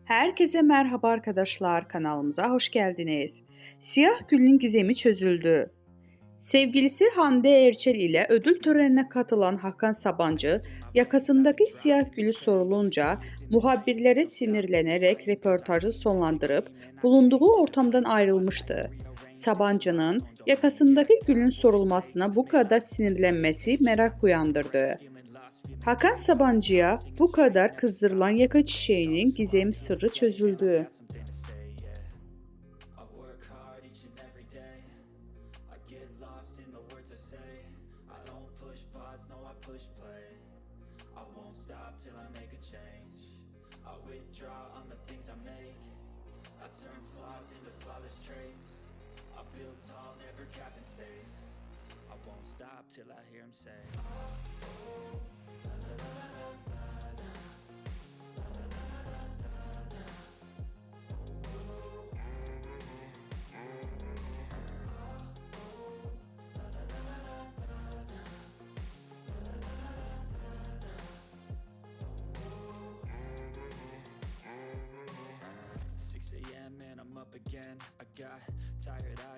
Herkese merhaba arkadaşlar, kanalımıza hoş geldiniz. Siyah Gül'ün gizemi çözüldü. Sevgilisi Hande Erçel ile ödül törenine katılan Hakan Sabancı, yakasındaki siyah gülü sorulunca muhabirlere sinirlenerek röportajı sonlandırıp bulunduğu ortamdan ayrılmıştı. Sabancı'nın yakasındaki gülün sorulmasına bu kadar sinirlenmesi merak uyandırdı. Hakan Sabancı'ya bu kadar kızdırılan yaka çiçeğinin gizemi sırrı çözüldü. Till I hear him say 6 a.m. and I'm up again. I got tired eyes